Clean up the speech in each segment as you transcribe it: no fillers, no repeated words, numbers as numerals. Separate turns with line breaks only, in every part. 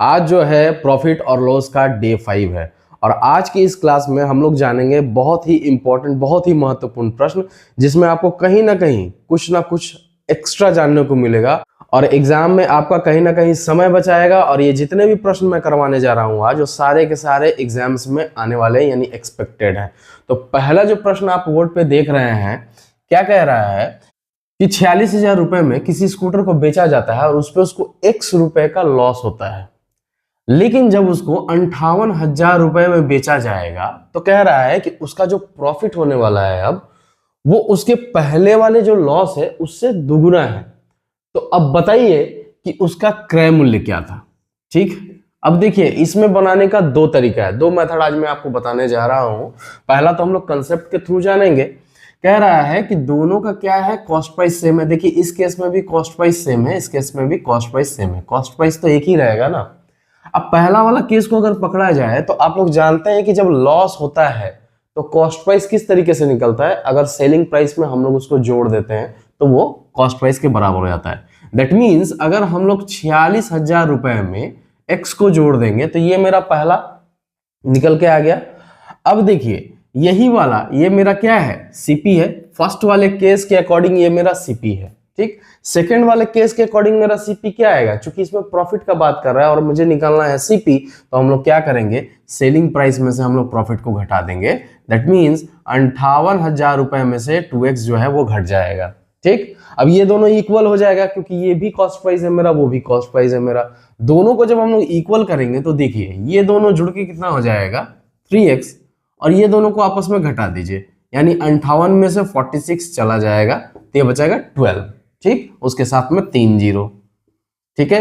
आज जो है प्रॉफिट और लॉस का डे 5 है और आज की इस क्लास में हम लोग जानेंगे बहुत ही इंपॉर्टेंट, बहुत ही महत्वपूर्ण प्रश्न, जिसमें आपको कहीं ना कुछ एक्स्ट्रा जानने को मिलेगा और एग्जाम में आपका कहीं ना कहीं समय बचाएगा। और ये जितने भी प्रश्न मैं करवाने जा रहा हूँ आज, वो सारे के सारे एग्जाम्स में आने वाले हैं, यानी एक्सपेक्टेड है। तो पहला जो प्रश्न आप बोर्ड पे देख रहे हैं, क्या कह रहा है कि 46,000 रुपए में किसी स्कूटर को बेचा जाता है और उस पर उसको x रुपए का लॉस होता है, लेकिन जब उसको 58,000 रुपए में बेचा जाएगा तो कह रहा है कि उसका जो प्रॉफिट होने वाला है अब वो उसके पहले वाले जो लॉस है उससे दुगुना है। तो अब बताइए कि उसका क्रय मूल्य क्या था। ठीक, अब देखिए इसमें बनाने का दो तरीका है, दो मेथड आज मैं आपको बताने जा रहा हूं। पहला तो हम लोग कंसेप्ट के थ्रू जानेंगे। कह रहा है कि दोनों का क्या है, कॉस्ट प्राइस सेम है। देखिए इस केस में भी कॉस्ट प्राइस सेम है, इस केस में भी कॉस्ट प्राइस सेम है, कॉस्ट प्राइस तो एक ही रहेगा ना। अब पहला वाला केस को अगर पकड़ा जाए तो आप लोग जानते हैं कि जब लॉस होता है तो कॉस्ट प्राइस किस तरीके से निकलता है, अगर सेलिंग प्राइस में हम लोग उसको जोड़ देते हैं तो वो कॉस्ट प्राइस के बराबर हो जाता है। दैट मीन्स अगर हम लोग 46,000 रुपए में एक्स को जोड़ देंगे तो ये मेरा पहला निकल के आ गया। अब देखिए यही वाला ये मेरा क्या है, सीपी है। फर्स्ट वाले केस के अकॉर्डिंग ये मेरा सीपी है। ठीक, सेकंड वाले केस के अकॉर्डिंग मेरा सीपी क्या आएगा, क्योंकि इसमें प्रॉफिट का बात कर रहा है और मुझे निकालना है सीपी, तो हम लोग क्या करेंगे, सेलिंग प्राइस में से हम लोग प्रॉफिट को घटा देंगे। दैट मीन्स 58,000 रुपए में से 2x जो है वो घट जाएगा। ठीक, अब ये दोनों इक्वल हो जाएगा क्योंकि ये भी कॉस्ट प्राइस है मेरा, वो भी कॉस्ट प्राइस है मेरा। दोनों को जब हम लोग इक्वल करेंगे तो देखिए ये दोनों जुड़ के कितना हो जाएगा, 3x, और ये दोनों को आपस में घटा दीजिए, यानी 58 में से 46 चला जाएगा तो ये बचाएगा 12। ठीक, उसके साथ में 3 जीरो। ठीक है,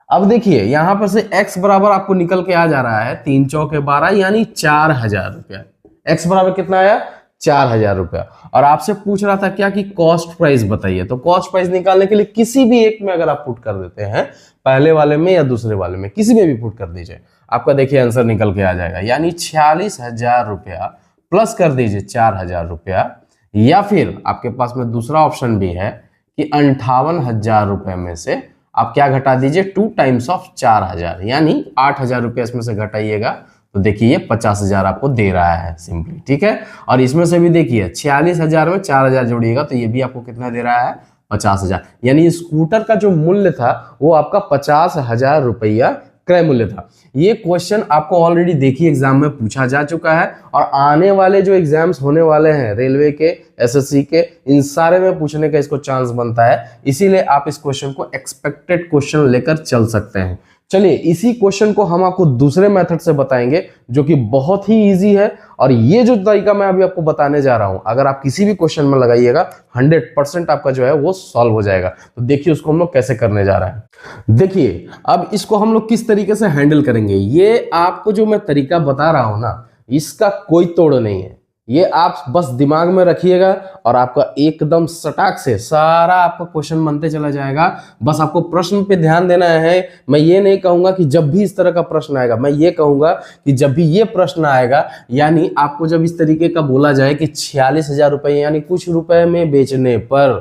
अब देखिए यहां पर से x बराबर आपको निकल के आ जा रहा है 3 चौके 12, यानी 4,000 रुपया। x बराबर कितना आया, 4,000 रुपया। और आपसे पूछ रहा था क्या कि कॉस्ट प्राइस बताइए, तो कॉस्ट प्राइस निकालने के लिए किसी भी एक में अगर आप पुट कर देते हैं, पहले वाले में या दूसरे वाले में, किसी में भी पुट कर दीजिए, आपका देखिए आंसर निकल के आ जाएगा। यानी 46,000 रुपया प्लस कर दीजिए 4,000 रुपया, या फिर आपके पास में दूसरा ऑप्शन भी है कि 58,000 रुपए में से आप क्या घटा दीजिए, 2 टाइम्स ऑफ 4,000, यानी 8,000 रुपये इसमें से घटाइएगा तो देखिए ये 50,000 आपको दे रहा है सिंपली। ठीक है, और इसमें से भी देखिए 46,000 में 4,000 जोड़िएगा तो ये भी आपको कितना दे रहा है, 50,000। यानी स्कूटर का जो मूल्य था वो आपका 50,000 रुपया क्रय मूल्य था। ये क्वेश्चन आपको ऑलरेडी देखिए एग्जाम में पूछा जा चुका है और आने वाले जो एग्जाम्स होने वाले हैं रेलवे के, एसएससी के, इन सारे में पूछने का इसको चांस बनता है। इसीलिए आप इस क्वेश्चन को एक्सपेक्टेड क्वेश्चन लेकर चल सकते हैं। चलिए इसी क्वेश्चन को हम आपको दूसरे मेथड से बताएंगे जो कि बहुत ही इजी है, और ये जो तरीका मैं अभी आपको बताने जा रहा हूं, अगर आप किसी भी क्वेश्चन में लगाइएगा 100% आपका जो है वो सॉल्व हो जाएगा। तो देखिए उसको हम लोग कैसे करने जा रहे हैं। देखिए अब इसको हम लोग किस तरीके से हैंडल करेंगे, ये आपको जो मैं तरीका बता रहा हूं ना, इसका कोई तोड़ नहीं है। ये आप बस दिमाग में रखिएगा और आपका एकदम सटाक से सारा आपका क्वेश्चन बनते चला जाएगा। बस आपको प्रश्न पे ध्यान देना है। मैं ये नहीं कहूंगा कि जब भी इस तरह का प्रश्न आएगा, मैं ये कहूंगा कि जब भी ये प्रश्न आएगा, यानी आपको जब इस तरीके का बोला जाए कि 46,000 रुपए यानी कुछ रुपए में बेचने पर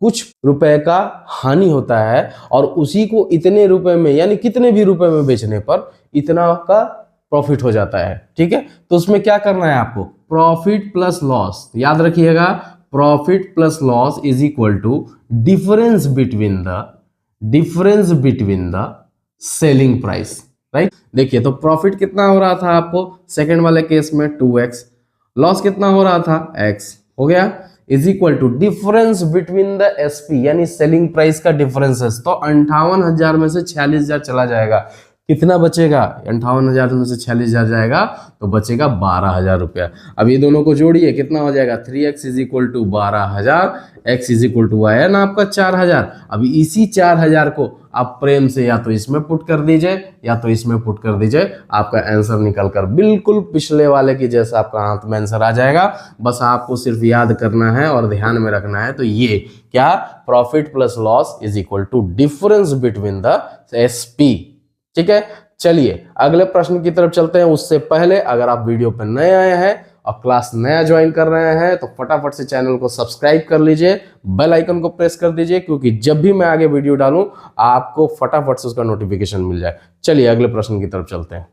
कुछ रुपए का हानि होता है और उसी को इतने रुपए में यानी कितने भी रुपए में बेचने पर इतना का प्रॉफिट हो जाता है। ठीक है, तो उसमें क्या करना है आपको, प्रॉफिट प्लस लॉस, याद रखिएगा, profit plus loss is equal to difference between the selling price. Right, देखिए तो प्रॉफिट कितना हो रहा था आपको सेकंड वाले केस में 2x, लॉस कितना हो रहा था x, हो गया, is equal to difference between the SP यानी सेलिंग प्राइस का डिफरेंस है। तो 58,000 में से 46,000 चला जाएगा, कितना बचेगा, 58,000 में से 46,000 जाएगा तो बचेगा 12,000 रुपया। अब ये दोनों को जोड़िए, कितना हो जाएगा, 3x is equal to 12,000, x is equal to आया ना आपका 4,000। अब इसी 4,000 को आप प्रेम से या तो इसमें पुट कर दीजिए या तो इसमें पुट कर दीजिए, आपका आंसर निकलकर बिल्कुल पिछले वाले की जैसा आपका हाथ में आंसर आ जाएगा। बस आपको सिर्फ याद करना है और ध्यान में रखना है, तो ये क्या, profit plus loss is equal to difference between the SP. ठीक है, चलिए अगले प्रश्न की तरफ चलते हैं। उससे पहले अगर आप वीडियो पर नए आए हैं और क्लास नया ज्वाइन कर रहे हैं तो फटाफट से चैनल को सब्सक्राइब कर लीजिए, बेल आइकन को प्रेस कर दीजिए, क्योंकि जब भी मैं आगे वीडियो डालूं आपको फटाफट से उसका नोटिफिकेशन मिल जाए। चलिए अगले प्रश्न की तरफ चलते हैं।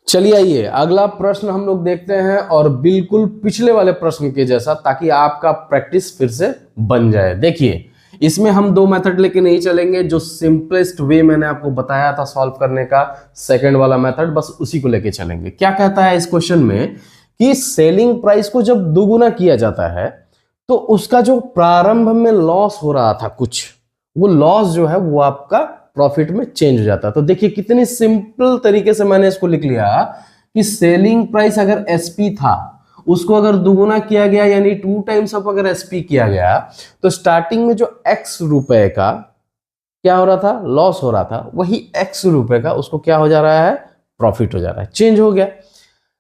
चलिए आइए अगला प्रश्न हम लोग देखते हैं, और बिल्कुल पिछले वाले प्रश्न के जैसा, ताकि आपका प्रैक्टिस फिर से बन जाए। देखिए इसमें हम दो मेथड लेके नहीं चलेंगे, जो सिंपलेस्ट वे मैंने आपको बताया था सॉल्व करने का, सेकंड वाला मेथड, बस उसी को लेके चलेंगे। क्या कहता है इस क्वेश्चन में कि सेलिंग प्राइस को जब दोगुना किया जाता है तो उसका जो प्रारंभ में लॉस हो रहा था कुछ, वो लॉस जो है वो आपका प्रॉफिट में चेंज हो जाता है। तो देखिए कितनी सिंपल तरीके से मैंने इसको लिख लिया कि सेलिंग प्राइस अगर एसपी था, उसको अगर दुगुना किया गया यानी 2 टाइम्स ऑफ अगर एसपी किया गया, तो स्टार्टिंग में जो x रुपए का क्या हो रहा था, लॉस हो रहा था, वही x रुपए का उसको क्या हो जा रहा है, प्रॉफिट हो जा रहा है, चेंज हो गया।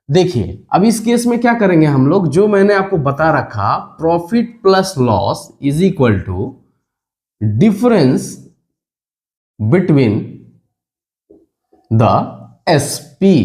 देखिए अब इस केस में क्या करेंगे हम लोग, जो मैंने आपको बता रखा, profit plus loss is equal to difference between the SP.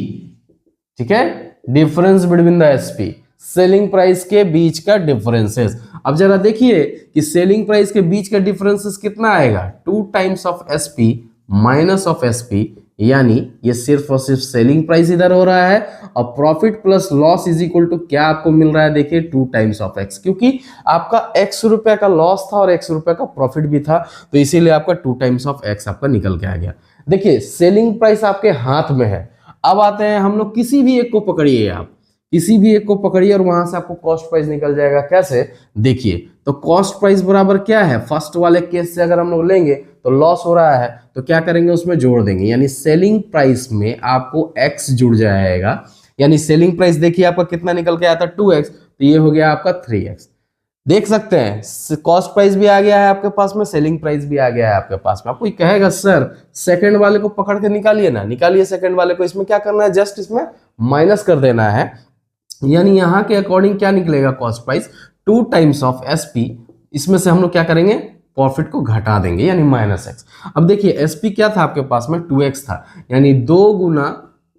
ठीक है, difference between the SP, selling price के बीच का डिफरेंसेस। अब जरा देखिए कि सेलिंग प्राइस के बीच का डिफरेंसेस कितना आएगा, 2 times of SP minus of SP, यानी ये सिर्फ और सिर्फ सेलिंग प्राइस इधर हो रहा है, और profit plus loss is equal to क्या आपको मिल रहा है, देखिए 2 टाइम्स ऑफ एक्स, क्योंकि आपका x रुपए का लॉस था और x रुपए का प्रॉफिट भी था, तो इसीलिए आपका 2 टाइम्स ऑफ x आपका निकल के आ गया। देखिए सेलिंग प्राइस आपके हाथ में है। अब आते हैं हम लोग, किसी भी एक को पकड़िए, आप किसी भी एक को पकड़िए और वहां से आपको कॉस्ट प्राइस निकल जाएगा। कैसे, देखिए तो कॉस्ट प्राइस बराबर क्या है, फर्स्ट वाले केस से अगर हम लोग लेंगे तो लॉस हो रहा है, तो क्या करेंगे, उसमें जोड़ देंगे, यानी सेलिंग प्राइस में आपको x जुड़ जाएगा, यानी सेलिंग प्राइस देखिए आपका कितना निकल के आया था 2x, तो ये हो गया आपका 3x। देख सकते हैं कॉस्ट प्राइस भी आ गया है आपके पास में, सेलिंग प्राइस भी आ गया है आपके पास में। आपको कहेगा सर सेकंड वाले को पकड़ के निकालिए ना, निकालिए सेकंड वाले को। इसमें क्या करना है, जस्ट इसमें माइनस कर देना है, यानी यहां के अकॉर्डिंग क्या निकलेगा, cost price 2 times of SP, इसमें से हम लोग क्या करेंगे, प्रॉफिट को घटा देंगे, यानी माइनस एक्स। अब देखिए एसपी क्या था आपके पास में, 2x था, यानी 2 गुना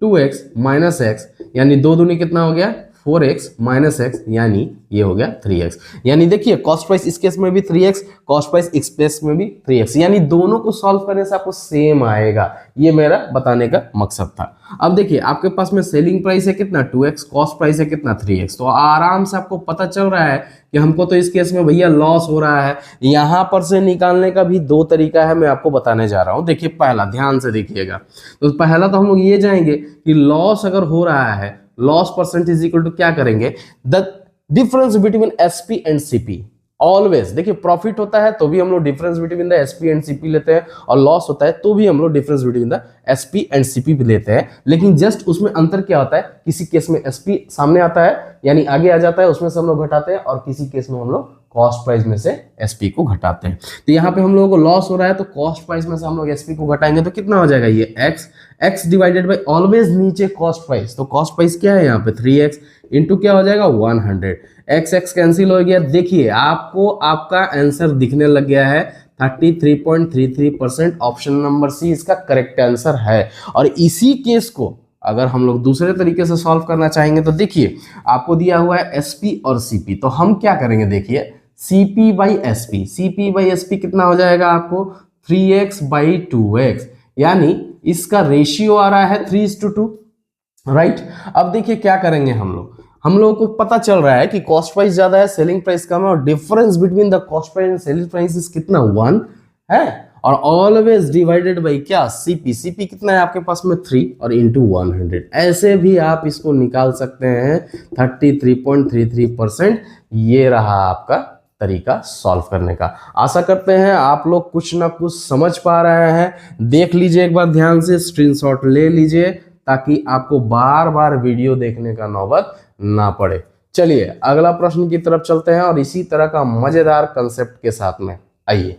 2x माइनस एक्स, यानी 2 दूनी कितना हो गया, 4x माइनस एक्स, यानी ये हो गया 3x। यानी देखिए कॉस्ट प्राइस इस केस में भी 3x, कॉस्ट प्राइस इस केस में भी 3x, यानी दोनों को सॉल्व करने से आपको सेम आएगा। ये मेरा बताने का मकसद था। अब देखिए आपके पास में सेलिंग प्राइस है कितना 2x, कॉस्ट प्राइस है कितना 3x, तो आराम से आपको पता चल रहा है कि हमको तो इस केस में भैया लॉस हो रहा है। यहां पर से निकालने का भी 2 तरीका है, मैं आपको बताने जा रहा हूं। देखिए पहला, ध्यान से देखिएगा, तो पहला तो हम लोग ये जाएंगे कि लॉस अगर हो रहा है, लॉस परसेंटेज इक्वल टू क्या करेंगे, the difference between SP and CP. Always देखिए प्रॉफिट होता है तो भी हम लोग difference between the SP and CP लेते हैं, और लॉस होता है तो भी हम लोग difference between the SP and CP भी लेते हैं। लेकिन जस्ट उसमें अंतर क्या होता है, किसी केस में एसपी सामने आता है यानी आगे आ जाता है, उसमें से हम लोग घटाते हैं, और किसी केस में हम लोग कॉस्ट प्राइस में से एसपी को घटाते हैं। तो यहाँ पे हम लोगों को लॉस हो रहा है तो कॉस्ट प्राइस में से हम लोग एसपी को घटाएंगे तो कितना हो जाएगा, ये x डिवाइडेड बाई ऑलवेज नीचे कॉस्ट प्राइस, तो कॉस्ट प्राइस क्या है यहाँ पे 3x इंटू क्या हो जाएगा 100, x कैंसिल हो गया। देखिए आपको आपका आंसर दिखने लग गया है 33.33%, ऑप्शन नंबर सी इसका करेक्ट आंसर है। और इसी केस को अगर हम लोग दूसरे तरीके से सॉल्व करना चाहेंगे तो देखिए आपको दिया हुआ है एसपी और सीपी, तो हम क्या करेंगे, देखिए CP by SP, CP by SP कितना हो जाएगा आपको 3x बाई 2x, यानी इसका रेशियो आ रहा है 3:2, राइट। अब देखिए क्या करेंगे हम लोगों को पता चल रहा है कि कॉस्ट प्राइस ज्यादा है, सेलिंग प्राइस कम है, और difference between the cost price and selling price कितना 1 है, और ऑलवेज डिवाइडेड बाई क्या, सीपी, सीपी कितना है आपके पास में 3 और इंटू 100। ऐसे भी आप इसको निकाल सकते हैं 33.33%। ये रहा आपका तरीका सॉल्व करने का। आशा करते हैं आप लोग कुछ ना कुछ समझ पा रहे हैं। देख लीजिए एक बार ध्यान से, स्क्रीनशॉट ले लीजिए ताकि आपको बार बार वीडियो देखने का नौबत ना पड़े। चलिए अगला प्रश्न की तरफ चलते हैं और इसी तरह का मजेदार कंसेप्ट के साथ में आइए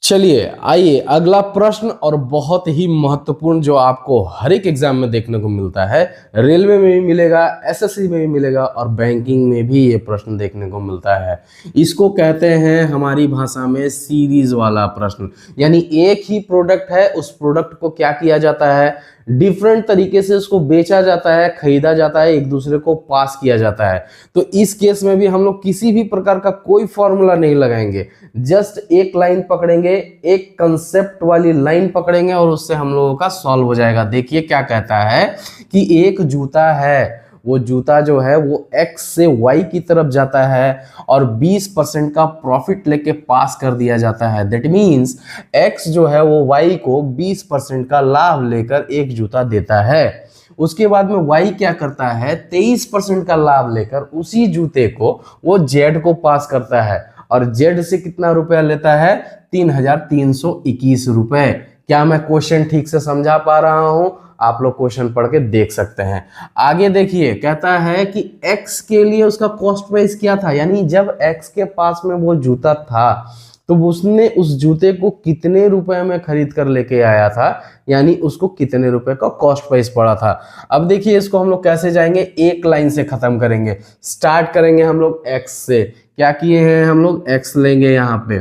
अगला प्रश्न, और बहुत ही महत्वपूर्ण, जो आपको हर एक एग्जाम में देखने को मिलता है, रेलवे में भी मिलेगा, एसएससी में भी मिलेगा, और बैंकिंग में भी ये प्रश्न देखने को मिलता है। इसको कहते हैं हमारी भाषा में सीरीज वाला प्रश्न, यानी एक ही प्रोडक्ट है, उस प्रोडक्ट को क्या किया जाता है, डिफरेंट तरीके से उसको बेचा जाता है, खरीदा जाता है, एक दूसरे को पास किया जाता है। तो इस केस में भी हम लोग किसी भी प्रकार का कोई फॉर्मूला नहीं लगाएंगे, जस्ट एक लाइन पकड़ेंगे, एक कंसेप्ट वाली लाइन पकड़ेंगे और उससे हम लोगों का सॉल्व हो जाएगा। देखिए क्या कहता है कि एक जूता है, वो जूता जो है वो x से y की तरफ जाता है और 20% का प्रॉफिट लेके पास कर दिया जाता है। दैट मीन्स x जो है वो y को 20% का लाभ लेकर एक जूता देता है। उसके बाद में y क्या करता है, 23% का लाभ लेकर उसी जूते को वो z को पास करता है और z से कितना रुपया लेता है, 3321 रुपए। क्या मैं क्वेश्चन ठीक से समझा पा रहा हूं? आप लोग क्वेश्चन पढ़ के देख सकते हैं। आगे देखिए, कहता है कि x के लिए उसका कॉस्ट प्राइस क्या था, यानी जब x के पास में वो जूता था तो उसने उस जूते को कितने रुपए में खरीद कर लेके आया था, यानी उसको कितने रुपए का कॉस्ट प्राइस पड़ा था। अब देखिए इसको हम लोग कैसे जाएंगे, एक लाइन से खत्म करेंगे। स्टार्ट करेंगे हम लोग x से। क्या किए हैं हम लोग, x लेंगे। यहाँ पे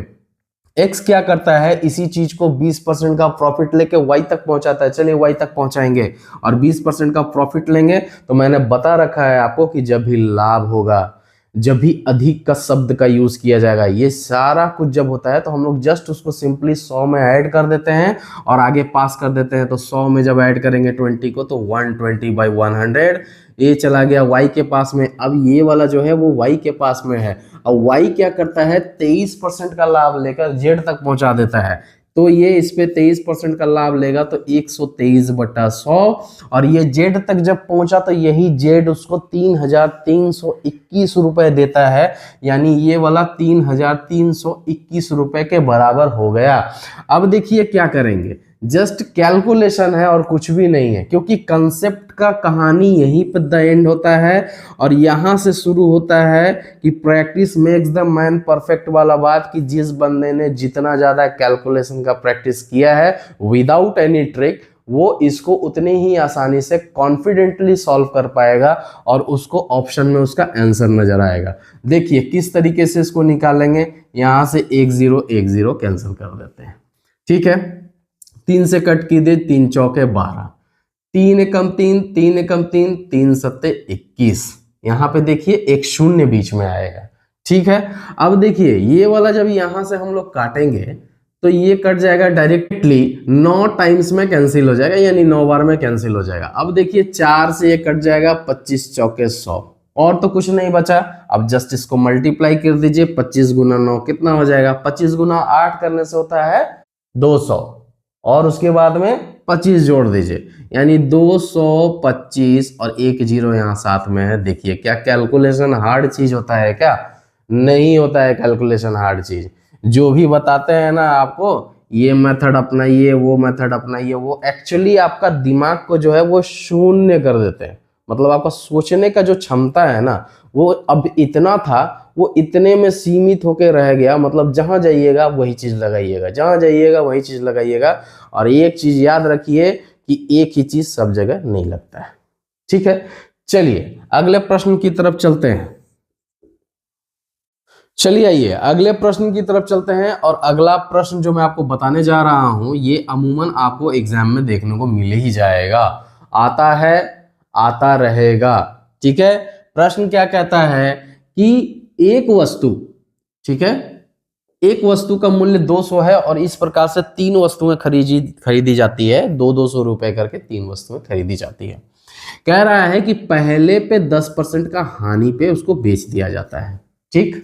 x क्या करता है, इसी चीज को 20% का प्रॉफिट लेके y तक पहुंचाता है। चलिए y तक पहुंचाएंगे और 20% का प्रॉफिट लेंगे। तो मैंने बता रखा है आपको कि जब भी लाभ होगा, जब भी अधिक का शब्द का यूज किया जाएगा, ये सारा कुछ जब होता है तो हम लोग जस्ट उसको सिंपली 100 में ऐड कर देते हैं और आगे पास कर देते हैं। तो 100 में जब ऐड करेंगे 20 को तो 120/100 ये चला गया y के पास में। अब ये वाला जो है वो y के पास में है। अब y क्या करता है, 23% का लाभ लेकर z तक पहुंचा देता है। तो ये इस पे 23% का लाभ लेगा तो 123/100 और ये z तक जब पहुंचा तो यही z उसको 3321 रुपए देता है, यानी ये वाला 3321 रुपए के बराबर हो गया। अब देखिए क्या करेंगे, जस्ट कैलकुलेशन है और कुछ भी नहीं है, क्योंकि कंसेप्ट का कहानी यहीं पे द एंड होता है और यहां से शुरू होता है कि practice makes the man perfect वाला बात, कि जिस बंदे ने जितना ज्यादा कैलकुलेशन का प्रैक्टिस किया है विदाउट एनी ट्रिक, वो इसको उतनी ही आसानी से कॉन्फिडेंटली सॉल्व कर पाएगा और उसको ऑप्शन में उसका आंसर नजर आएगा। देखिए किस तरीके से इसको निकालेंगे, यहां से 1 0 1 0 कैंसिल कर देते हैं। ठीक है, 3 से कट की दे, 3 चौके 12, 3 एकम 3, 3 एकम 3, 3 सत्ते 21। यहां पे देखिए एक शून्य बीच में आएगा। ठीक है, अब देखिए ये वाला जब यहां से हम लोग काटेंगे तो ये कट जाएगा डायरेक्टली 9 टाइम्स में कैंसिल हो जाएगा, यानी 9 बार में कैंसिल हो जाएगा। अब देखिए 4 से ये कट जाएगा, 25 चौके 100 और तो कुछ नहीं बचा। अब जस्ट इसको मल्टीप्लाई कर दीजिए, 25 गुना 9 कितना हो जाएगा, 25 गुना 8 करने से होता है 200 और उसके बाद में 25 जोड़ दीजिए, यानी 225 और 1 0 यहाँ साथ में है। देखिए क्या कैलकुलेशन हार्ड चीज होता है क्या? नहीं होता है कैलकुलेशन हार्ड चीज। जो भी बताते हैं ना आपको, ये मेथड अपनाइए, वो मेथड अपनाइए, वो एक्चुअली आपका दिमाग को जो है वो शून्य कर देते हैं। मतलब आपका सोचने का जो क्षमता है ना, वो अब इतना था वो इतने में सीमित होकर रह गया। मतलब जहां जाइएगा वही चीज लगाइएगा, जहां जाइएगा वही चीज लगाइएगा। और एक चीज याद रखिए कि एक ही चीज सब जगह नहीं लगता है। ठीक है, चलिए अगले प्रश्न की तरफ चलते हैं। चलिए आइए अगले प्रश्न की तरफ चलते हैं। और अगला प्रश्न जो मैं आपको बताने जा रहा हूं, ये अमूमन आपको एग्जाम में देखने को मिल ही जाएगा, आता है, आता रहेगा। ठीक है, प्रश्न क्या कहता है कि एक वस्तु, ठीक है, एक वस्तु का मूल्य 200 है और इस प्रकार से 3 वस्तुएं खरीदी जाती है, 200 रुपए करके 3 वस्तुएं खरीदी जाती है। कह रहा है कि पहले पे 10% का हानि पे उसको बेच दिया जाता है। ठीक,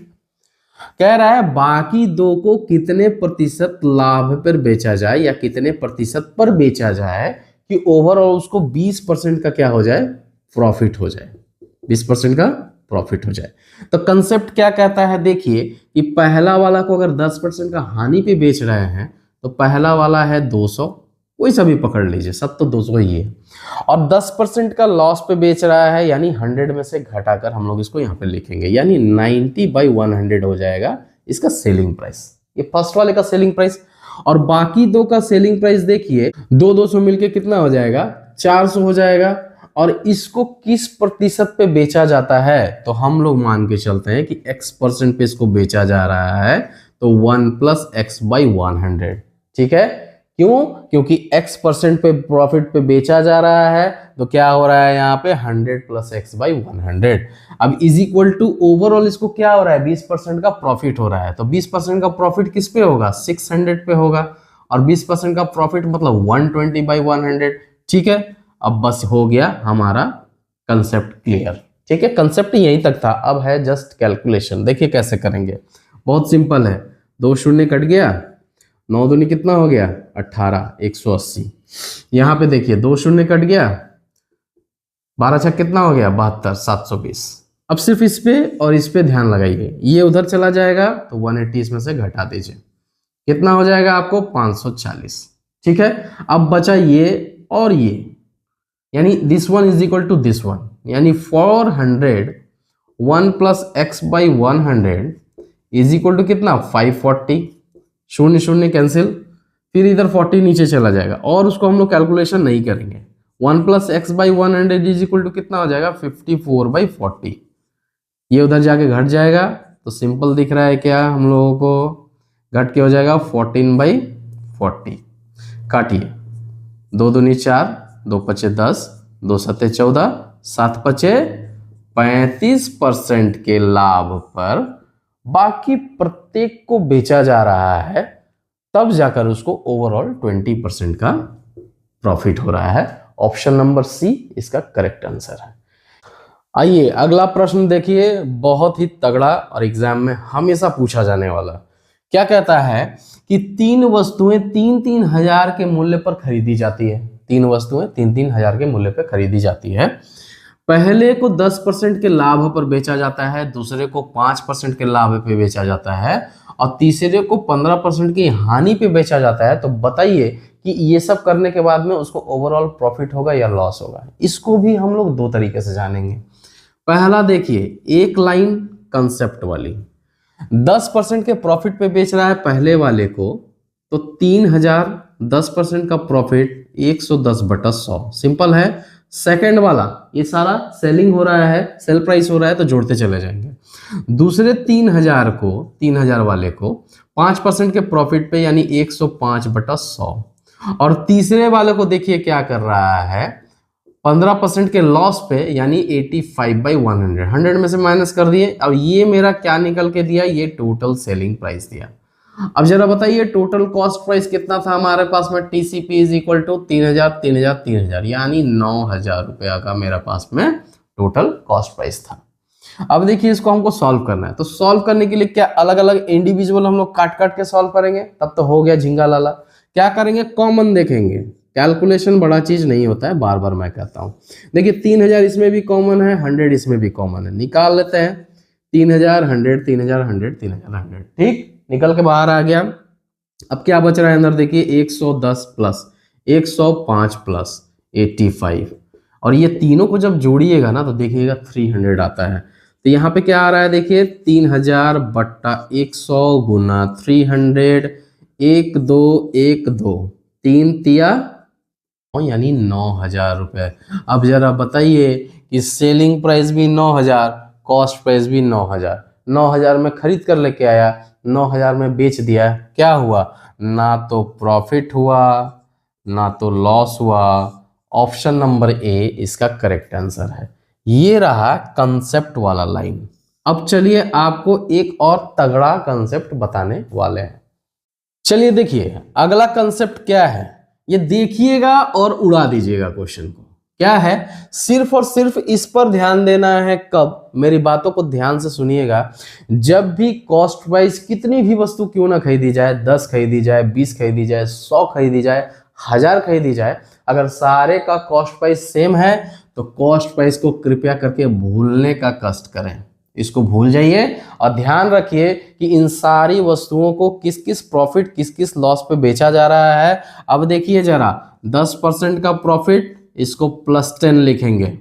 कह रहा है बाकी 2 को कितने प्रतिशत लाभ पर बेचा जाए या कितने प्रतिशत पर बेचा जाए कि ओवरऑल उसको 20% का क्या हो जाए, प्रॉफिट हो जाए, 20% का प्रॉफिट हो जाए। तो कंसेप्ट क्या कहता है, देखिए कि पहला वाला को अगर 10% का हानि पे बेच रहे हैं तो पहला वाला है 200, कोई सा भी पकड़ लीजिए, सब तो 200 ही है, और 10% का लॉस पे बेच रहा है, यानी 100 में से घटाकर हम लोग इसको यहाँ पे लिखेंगे, यानी 90/100 हो जाएगा इसका सेलिंग प्राइस। ये फर्स्ट वाले का सेलिंग प्राइस। और बाकी 2 का सेलिंग प्राइस देखिए, 200 मिलके कितना हो जाएगा, 400 हो जाएगा। और इसको किस प्रतिशत पे बेचा जाता है, तो हम लोग मान के चलते हैं कि x% पे इसको बेचा जा रहा है, तो 1 + x/100। ठीक है, क्यों? क्योंकि x% पे प्रॉफिट पे बेचा जा रहा है, तो क्या हो रहा है यहाँ पे 100 प्लस एक्स बाई 100। अब इज इक्वल टू ओवरऑल इसको क्या हो रहा है, 20% का प्रॉफिट हो रहा है, तो 20% का प्रॉफिट किस पे होगा, 600 पे होगा, और 20% का प्रॉफिट मतलब 120 बाई 100। ठीक है, अब बस हो गया हमारा कंसेप्ट क्लियर। ठीक है, कंसेप्ट यहीं तक था, अब है जस्ट कैलकुलेशन। देखिए कैसे करेंगे, बहुत सिंपल है। 2 शून्य कट गया, 9 दूनी कितना हो गया 18, 180। यहां पे देखिए 2 शून्य कट गया, 12 छक कितना हो गया 72, 720। अब सिर्फ इस पे और इस पे ध्यान लगाइए, ये उधर चला जाएगा तो 180 इसमें से घटा दीजिए, कितना हो जाएगा आपको 540। ठीक है, अब बचा ये और ये, यानी this one is equal to this one, यानी 400 1 plus x by 100 is equal to कितना 540। शून्य शून्य कैंसिल, फिर इधर 40 नीचे चला जाएगा, और उसको हम लोग कैलकुलेशन नहीं करेंगे। 1 plus x by 100 is equal to कितना हो जाएगा 54 बाई 40। ये उधर जाके घट जाएगा, तो सिंपल दिख रहा है क्या हम लोगों को, घट के हो जाएगा 14 बाई 40। काटिए, 2 दूनी 4, 2 पचे 10, 2 सत्ते 14, 7 पचे 35% के लाभ पर बाकी प्रत्येक को बेचा जा रहा है, तब जाकर उसको ओवरऑल 20% का प्रॉफिट हो रहा है। ऑप्शन नंबर सी इसका करेक्ट आंसर है। आइए अगला प्रश्न देखिए, बहुत ही तगड़ा और एग्जाम में हमेशा पूछा जाने वाला। क्या कहता है कि 3 वस्तुएं 3-3 हजार के मूल्य पर खरीदी जाती है। 3 वस्तुएं 3-3 हजार के मूल्य पर खरीदी जाती है। पहले को 10% के लाभ पर बेचा जाता है, दूसरे को 5% के लाभ पे बेचा जाता है, और तीसरे को 15% की हानि पे बेचा जाता है। तो बताइए कि ये सब करने के बाद में उसको ओवरऑल प्रॉफिट होगा या लॉस होगा। इसको भी हम लोग 2 तरीके से जानेंगे। पहला देखिए, एक लाइन कंसेप्ट वाली, 10% के प्रॉफिट पे बेच रहा है पहले वाले को, तो 3000, 10% का प्रॉफिट 110/100, सिंपल है। सेकंड वाला ये सारा सेलिंग हो रहा है, सेल प्राइस हो रहा है, तो जोड़ते चले जाएंगे। दूसरे 3000 वाले को 5% के प्रॉफिट पे यानी 105/100, और तीसरे वाले को देखिए क्या कर रहा है, 15% के लॉस पे यानी 85/100, 100 में से माइनस कर दिए। अब ये मेरा क्या निकल के दिया, ये टोटल सेलिंग प्राइस दिया। अब जरा बताइए टोटल कॉस्ट प्राइस कितना था हमारे पास में, टीसीपी इज इक्वल टू 3000 यानी 9000 रुपया का मेरे पास में टोटल कॉस्ट प्राइस था। अब देखिए इसको हमको सॉल्व करना है, तो सॉल्व करने के लिए क्या अलग अलग इंडिविजुअल हम लोग काट काट के सॉल्व करेंगे, तब तो हो गया झिंगा लाला। क्या करेंगे, कॉमन देखेंगे। कैलकुलेशन बड़ा चीज नहीं होता है, बार बार मैं कहता हूं। देखिए 3000 इसमें भी कॉमन है, 100 इसमें भी कॉमन है, निकाल लेते हैं। 3000 100 3000 100 3000 100, ठीक, निकल के बाहर आ गया। अब क्या बच रहा है अंदर, देखिए 110 प्लस 105 प्लस 85, और ये तीनों को जब जोड़िएगा ना तो देखिएगा 300 आता है। तो यहाँ पे क्या आ रहा है, देखिए 3000/100 गुना 300, 1 2 1 2 3 तिया यानी 9000 रुपए। अब जरा बताइए कि सेलिंग प्राइस भी 9000, कॉस्ट प्राइस भी 9000, 9000 में खरीद कर लेके आया, 9000 में बेच दिया, क्या हुआ, ना तो प्रॉफिट हुआ ना तो लॉस हुआ। ऑप्शन नंबर ए इसका करेक्ट आंसर है। ये रहा कंसेप्ट वाला लाइन। अब चलिए आपको एक और तगड़ा कंसेप्ट बताने वाले हैं। चलिए देखिए अगला कंसेप्ट क्या है, ये देखिएगा और उड़ा दीजिएगा क्वेश्चन को। क्या है, सिर्फ और सिर्फ इस पर ध्यान देना है। कब, मेरी बातों को ध्यान से सुनिएगा। जब भी कॉस्ट वाइज कितनी भी वस्तु क्यों ना खरीदी जाए, 10 खरीदी जाए, 20 खरीदी जाए, 100 खरीदी जाए, 1000 खरीदी जाए, अगर सारे का कॉस्ट प्राइस सेम है तो कॉस्ट प्राइस को कृपया करके भूलने का कष्ट करें। इसको भूल जाइए और ध्यान रखिए कि इन सारी वस्तुओं को किस किस प्रॉफिट किस किस लॉस पे बेचा जा रहा है। अब देखिए जरा, 10% का प्रॉफिट इसको +10 लिखेंगे,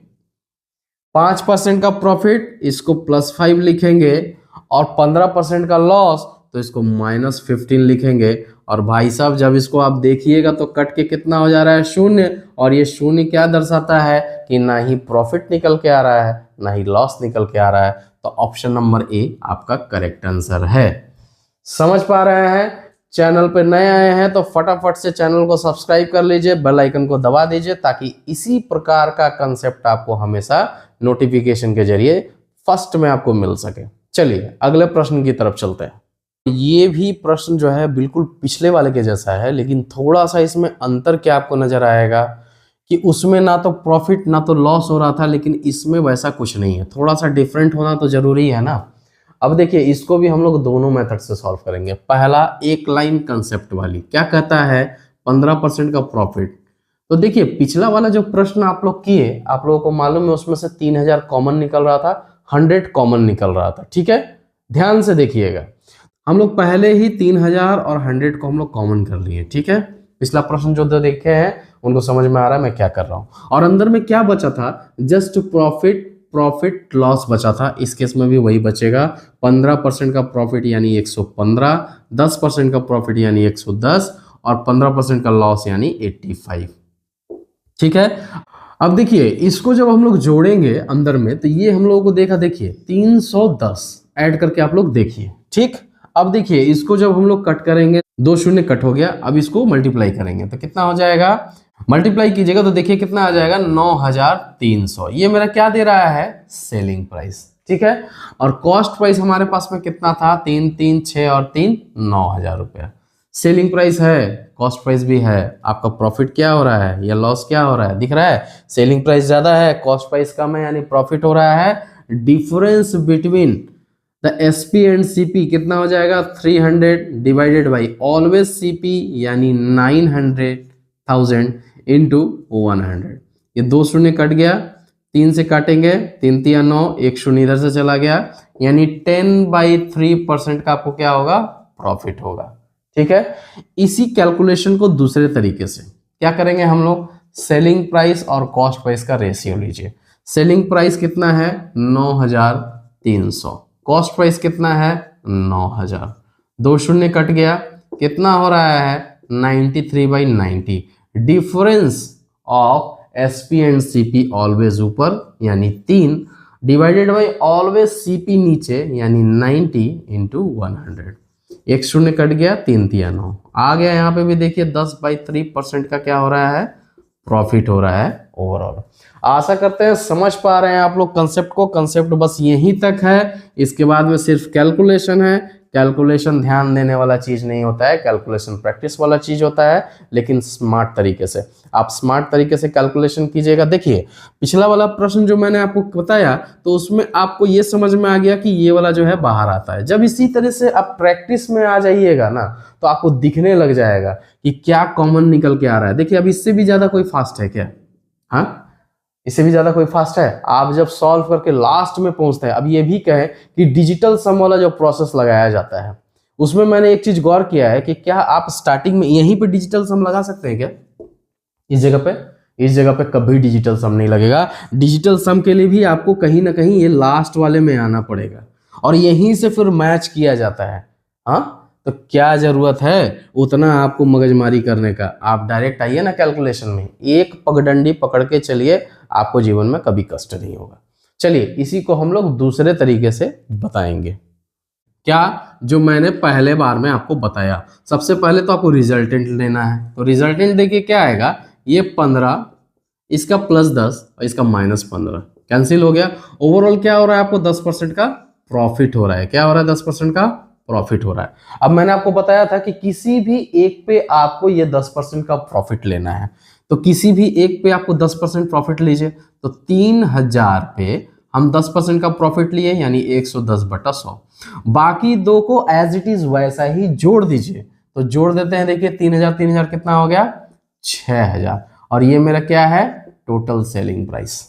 5% का प्रॉफिट इसको +5 लिखेंगे, और 15% का लॉस तो इसको -15 लिखेंगे। और भाई साहब जब इसको आप देखिएगा तो कट के कितना हो जा रहा है, 0, और ये 0 क्या दर्शाता है कि ना ही प्रॉफिट निकल के आ रहा है ना ही लॉस निकल के आ रहा है। तो ऑप्शन नंबर ए आपका करेक्ट आंसर है। समझ पा रहे हैं चैनल पे नए आए हैं तो फटाफट से चैनल को सब्सक्राइब कर लीजिए, बेल आइकन को दबा दीजिए, ताकि इसी प्रकार का कंसेप्ट आपको हमेशा नोटिफिकेशन के जरिए फर्स्ट में आपको मिल सके। चलिए अगले प्रश्न की तरफ चलते हैं। ये भी प्रश्न जो है बिल्कुल पिछले वाले के जैसा है, लेकिन थोड़ा सा इसमें अंतर क्या आपको नजर आएगा कि उसमें ना तो प्रॉफिट ना तो लॉस हो रहा था, लेकिन इसमें वैसा कुछ नहीं है। थोड़ा सा डिफरेंट होना तो जरूरी है ना। अब देखिए इसको भी हम लोग दोनों मेथड से सॉल्व करेंगे। पहला एक लाइन कंसेप्ट वाली क्या कहता है, 15% का प्रॉफिट। तो देखिए पिछला वाला जो प्रश्न आप लोग किए, आप लोगों को मालूम है उसमें से 3000 कॉमन निकल रहा था, 100 कॉमन निकल रहा था। ठीक है, ध्यान से देखिएगा, हम लोग पहले ही 3000 और 100 को हम लोग कॉमन कर लिए। ठीक है, पिछला प्रश्न जो देखे हैं उनको समझ में आ रहा है मैं क्या कर रहा हूं। और अंदर में क्या बचा था, जस्ट प्रॉफिट लॉस बचा था। इस केस में भी वही बचेगा, 15% का प्रॉफिट यानी 115, 10% का प्रॉफिट यानी 110 और 15% का लॉस यानी 85। ठीक है, अब देखिए इसको जब हम लोग जोड़ेंगे अंदर में तो ये हम लोगों को देखा, देखिए 310 ऐड करके आप लोग देखिए। ठीक, अब देखिए इसको जब हम लोग कट करेंगे, 2 शून्य कट हो गया, अब इसको मल्टीप्लाई करेंगे तो कितना हो जाएगा, मल्टीप्लाई कीजिएगा तो देखिए कितना आ जाएगा 9300। ये मेरा क्या दे रहा है, सेलिंग प्राइस। ठीक है, और कॉस्ट प्राइस हमारे पास में कितना था, 3 3 6 और 3 9000 रुपया। सेलिंग प्राइस है, कॉस्ट प्राइस भी है, आपका प्रॉफिट क्या हो रहा है या लॉस क्या हो रहा है, दिख रहा है। सेलिंग प्राइस ज्यादा है, कॉस्ट प्राइस कम है, यानी प्रॉफिट हो रहा है। Difference between the SP and CP कितना हो जाएगा, 300 डिवाइडेड बाई ऑलवेज सीपी यानी 900,000 इंटू 100। ये 2 शून्य कट गया, 3 से काटेंगे, 3 3 9, 1 शून्य इधर से चला गया, यानी 10/3% का आपको क्या होगा, प्रॉफिट होगा। ठीक है, इसी कैलकुलेशन को दूसरे तरीके से क्या करेंगे हम लोग, सेलिंग प्राइस और कॉस्ट प्राइस का रेशियो लीजिए। सेलिंग प्राइस कितना है, 9300, कॉस्ट प्राइस कितना है, 9000, 2 शून्य कट गया, कितना हो रहा है, 93/90। Difference of SP and CP always ऊपर यानी 3 डिवाइडेड बाई ऑलवेज सीपी नीचे यानी 90 इंटू 100। 1 शून्य कट गया, 3 3 9 आ गया। यहाँ पे भी देखिए 10/3% का क्या हो रहा है, प्रॉफिट हो रहा है ओवरऑल। आशा करते हैं समझ पा रहे हैं आप लोग कंसेप्ट को। कंसेप्ट बस यहीं तक है, इसके बाद में सिर्फ कैलकुलेशन है। कैलकुलेशन ध्यान देने वाला चीज नहीं होता है, कैलकुलेशन प्रैक्टिस वाला चीज होता है, लेकिन स्मार्ट तरीके से। आप स्मार्ट तरीके से कैलकुलेशन कीजिएगा। देखिए पिछला वाला प्रश्न जो मैंने आपको बताया तो उसमें आपको ये समझ में आ गया कि ये वाला जो है बाहर आता है। जब इसी तरह से आप प्रैक्टिस में आ जाइएगा ना तो आपको दिखने लग जाएगा कि क्या कॉमन निकल के आ रहा है। देखिए अब इससे भी ज्यादा कोई फास्ट है क्या, हाँ इससे भी ज्यादा कोई फास्ट है। आप जब सॉल्व करके लास्ट में पहुंचते हैं, अब ये भी कहें कि डिजिटल सम वाला जो प्रोसेस लगाया जाता है उसमें मैंने एक चीज गौर किया है कि क्या आप स्टार्टिंग में यहीं पे डिजिटल सम लगा सकते हैं क्या, इस जगह पे कभी डिजिटल सम नहीं लगेगा। डिजिटल सम के लिए भी आपको कहीं ना कहीं ये लास्ट वाले में आना पड़ेगा और यहीं से फिर मैच किया जाता है। हाँ तो क्या जरूरत है उतना आपको मगजमारी करने का, आप डायरेक्ट आइए ना कैलकुलेशन में, एक पगडंडी पकड़ के चलिए, आपको जीवन में कभी कष्ट नहीं होगा। चलिए इसी को हम लोग दूसरे तरीके से बताएंगे। क्या, जो मैंने पहले बार में आपको बताया, सबसे पहले तो आपको रिजल्टेंट लेना है। तो रिजल्टेंट देखिए क्या आएगा, ये 15, इसका +10 और इसका -15 कैंसिल हो गया। ओवरऑल क्या हो रहा है, आपको 10% का प्रॉफिट हो रहा है। क्या हो रहा है, 10% का प्रॉफिट हो रहा है। अब मैंने आपको बताया था कि किसी भी एक पे आपको ये 10% का प्रॉफिट लेना है, तो किसी भी एक पे आपको 10% प्रॉफिट लीजिए। तो 3000 पे हम 10% का प्रॉफिट लिए यानी 110/100। बाकी दो को एज इट इज वैसा ही जोड़ दीजिए। तो जोड़ देते हैं, देखिए 3000 कितना हो गया, 6000। और ये मेरा क्या है, टोटल सेलिंग प्राइस।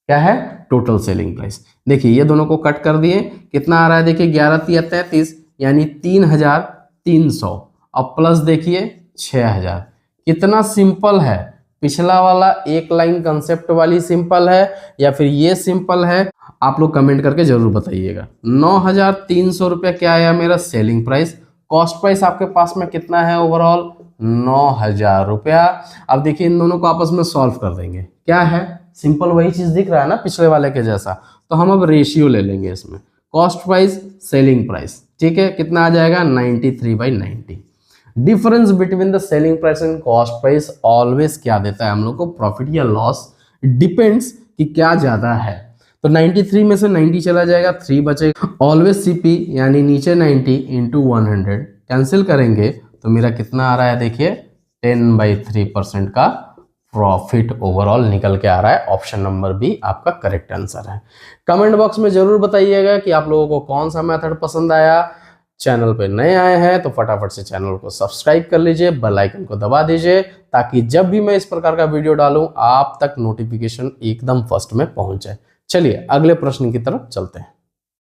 क्या है, टोटल सेलिंग प्राइस। देखिए ये दोनों को कट कर दिए, कितना आ रहा है, देखिए 11 3 33 यानी 3300 और प्लस देखिए 6000। कितना सिंपल है, पिछला वाला एक लाइन कंसेप्ट वाली सिंपल है या फिर ये सिंपल है, आप लोग कमेंट करके जरूर बताइएगा। 9300 रुपया क्या आया मेरा सेलिंग प्राइस। कॉस्ट प्राइस आपके पास में कितना है ओवरऑल, 9000 रुपया। अब देखिए इन दोनों को आपस में सॉल्व कर देंगे, क्या है सिंपल वही चीज दिख रहा है ना पिछले वाले के जैसा। तो हम अब रेशियो ले लेंगे इसमें, कॉस्ट प्राइस सेलिंग प्राइस। ठीक है, कितना आ जाएगा, 93/90। Difference between the selling price and cost price always क्या देता है हम लोग को, प्रॉफिट या लॉस, डिपेंड्स कि क्या ज्यादा है। तो 93 में से 90 चला जाएगा, 3 बचेगा। ऑलवेज सीपी यानी नीचे 90 इंटू 100 कैंसिल करेंगे तो मेरा कितना आ रहा है, देखिए 10/3% का प्रॉफिट ओवरऑल निकल के आ रहा है। ऑप्शन नंबर बी आपका करेक्ट आंसर है। कमेंट बॉक्स में जरूर बताइएगा कि आप लोगों को कौन सा मेथड पसंद आया। चैनल पे नए आए हैं तो फटाफट से चैनल को सब्सक्राइब कर लीजिए, बेल आइकन को दबा दीजिए, ताकि जब भी मैं इस प्रकार का वीडियो डालूं आप तक नोटिफिकेशन एकदम फर्स्ट में पहुंच जाए। चलिए अगले प्रश्न की तरफ चलते हैं।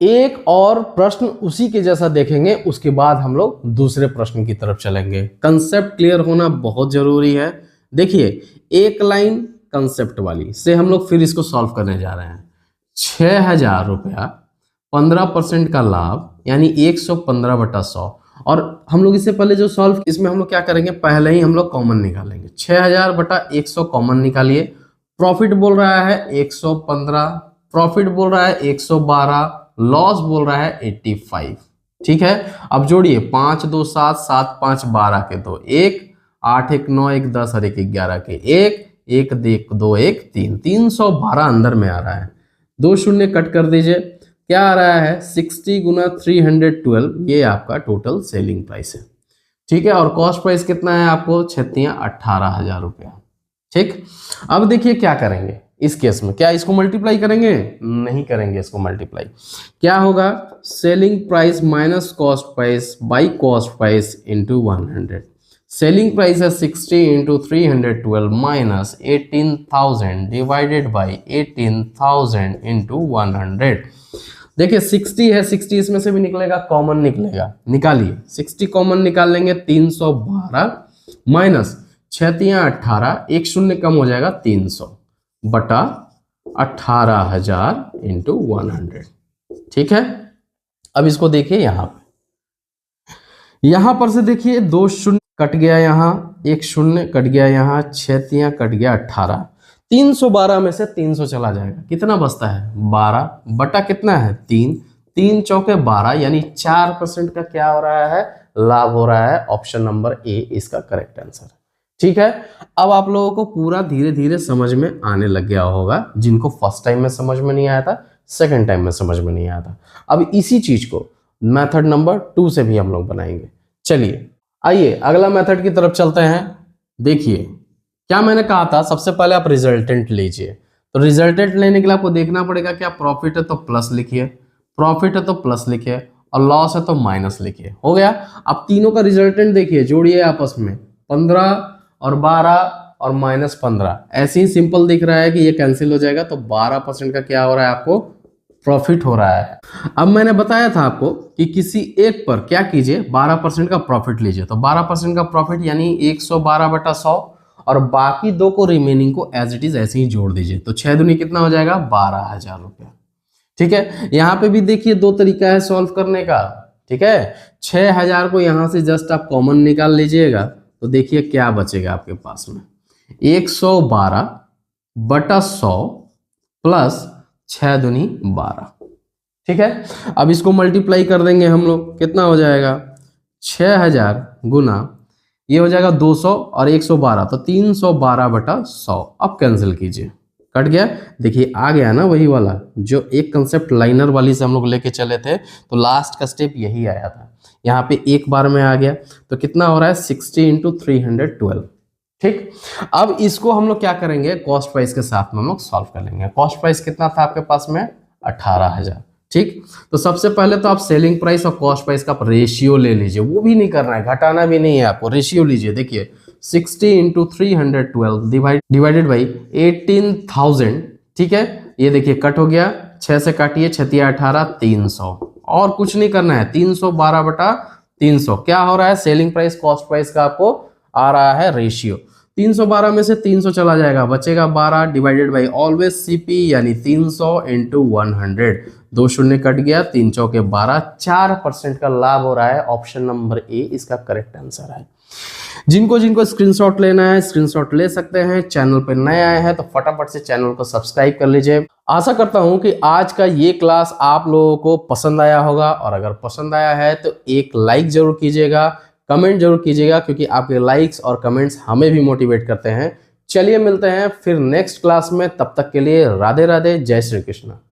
एक और प्रश्न उसी के जैसा देखेंगे, उसके बाद हम लोग दूसरे प्रश्न की तरफ चलेंगे। कंसेप्ट क्लियर होना बहुत जरूरी है। देखिए एक लाइन कंसेप्ट वाली से हम लोग फिर इसको सॉल्व करने जा रहे हैं। 6,000 रुपया, 15% का लाभ यानी 115/100। और हम लोग इससे पहले जो सॉल्व, इसमें हम लोग क्या करेंगे, पहले ही हम लोग कॉमन निकालेंगे। 6,000/100 कॉमन निकालिए। प्रॉफिट बोल रहा है 115, प्रॉफिट बोल रहा है 112, लॉस बोल रहा है 85। ठीक है, अब जोड़िए 5 2 7 7 5 12 के 2 1 8 1 9 1 10 और 1 11 के 1 1 2 1 3 312 अंदर में आ रहा है। 2 शून्य कट कर दीजिए, क्या आ रहा है 60 गुना 312, ये आपका टोटल सेलिंग प्राइस है। ठीक है, और कॉस्ट प्राइस कितना है आपको, 18,000 रुपया। ठीक, अब देखिए क्या करेंगे इस केस में, क्या इसको मल्टीप्लाई करेंगे, नहीं करेंगे इसको मल्टीप्लाई। क्या होगा, selling price minus cost price by cost price into 100। Selling price है 60 into 312 minus 18,000 divided by 18,000 into 100। देखिए 60 है, 60 इसमें से भी निकलेगा, कॉमन निकलेगा, निकालिए। 60 कॉमन निकाल लेंगे, 312 माइनस 6×18, एक शून्य कम हो जाएगा, 300 बटा 18,000 इंटू 100। ठीक है, अब इसको देखिए यहां पर से देखिए 2 शून्य कट गया, यहां 1 शून्य कट गया, यहां 6 कट गया 18। 312 में से 300 चला जाएगा, कितना बचता है 12 बटा कितना है 3, 3 चौके 12 यानी 4% का क्या हो रहा है, लाभ हो रहा है। ऑप्शन नंबर ए इसका करेक्ट आंसर है। ठीक है, अब आप लोगों को पूरा धीरे धीरे समझ में आने लग गया होगा। जिनको फर्स्ट टाइम में समझ में नहीं आया था, सेकंड टाइम में समझ में नहीं आया था, अब इसी चीज को मेथड नंबर 2 से भी हम लोग बनाएंगे। चलिए आइए अगला मेथड की तरफ चलते हैं। देखिए क्या मैंने कहा था, सबसे पहले आप रिजल्टेंट लीजिए। तो रिजल्टेंट लेने के लिए आपको देखना पड़ेगा, क्या प्रॉफिट है तो प्लस लिखिए, प्रॉफिट है तो प्लस लिखिए, और लॉस है तो माइनस लिखिए। हो गया। अब तीनों का रिजल्टेंट देखिए, जोड़िए आपस में, 15 और 12 और -15, ऐसे ही सिंपल दिख रहा है कि ये कैंसिल हो जाएगा, तो 12% का क्या हो रहा है आपको, प्रॉफिट हो रहा है। अब मैंने बताया था आपको कि किसी एक पर क्या कीजिए, 12% का प्रॉफिट लीजिए। तो 12% का प्रॉफिट यानी 112/100, और बाकी 2 को, रिमेनिंग को एज इट इज ऐसे ही जोड़ दीजिए। तो 6 दूनी कितना हो जाएगा, 12,000 रुपया। ठीक है, यहाँ पे भी देखिए 2 तरीका है सॉल्व करने का। ठीक है, 6,000 को यहाँ से जस्ट आप कॉमन निकाल लीजिएगा, तो देखिए क्या बचेगा आपके पास में, 112/100 प्लस 6 दूनी 12। ठीक है, अब इसको मल्टीप्लाई कर देंगे हम लोग, कितना हो जाएगा, 6,000 गुना ये हो जाएगा 200 और 112, तो 312/100। अब कैंसिल कीजिए, कट गया। देखिए आ गया ना वही वाला जो एक कंसेप्ट लाइनर वाली से हम लोग लेके चले थे, तो लास्ट का स्टेप यही आया था। यहाँ पे एक बार में आ गया, तो कितना हो रहा है 60 इंटू 312। ठीक, अब इसको हम लोग क्या करेंगे, कॉस्ट प्राइस के साथ में हम लोग सॉल्व कर लेंगे। कॉस्ट प्राइस कितना था आपके पास में, 18,000। ठीक, तो सबसे पहले तो आप सेलिंग प्राइस और कॉस्ट प्राइस का रेशियो ले लीजिए, वो भी नहीं करना है, घटाना भी नहीं है आपको, रेशियो लीजिए। देखिए 60 इंटू 312 डिवाइडेड बाई 18,000। ठीक है, ये देखिए कट हो गया, 6 से काटिए, 6×18 300, और कुछ नहीं करना है, 312/300 क्या हो रहा है, सेलिंग प्राइस कॉस्ट प्राइस का आपको आ रहा है रेशियो। 312 में से 300 चला जाएगा, बचेगा 12 डिवाइडेड बाई ऑलवेज सीपी यानी 300 इंटू 100। 2 शून्य कट गया, 3 चौके 12, 4% का लाभ हो रहा है। ऑप्शन नंबर ए इसका करेक्ट आंसर है। जिनको जिनको स्क्रीनशॉट लेना है स्क्रीनशॉट ले सकते हैं। चैनल पर नए आए हैं तो फटाफट से चैनल को सब्सक्राइब कर लीजिए। आशा करता हूं कि आज का ये क्लास आप लोगों को पसंद आया होगा, और अगर पसंद आया है तो एक लाइक जरूर कीजिएगा, कमेंट जरूर कीजिएगा, क्योंकि आपके लाइक्स और कमेंट्स हमें भी मोटिवेट करते हैं। चलिए मिलते हैं फिर नेक्स्ट क्लास में, तब तक के लिए राधे राधे, जय श्री कृष्ण।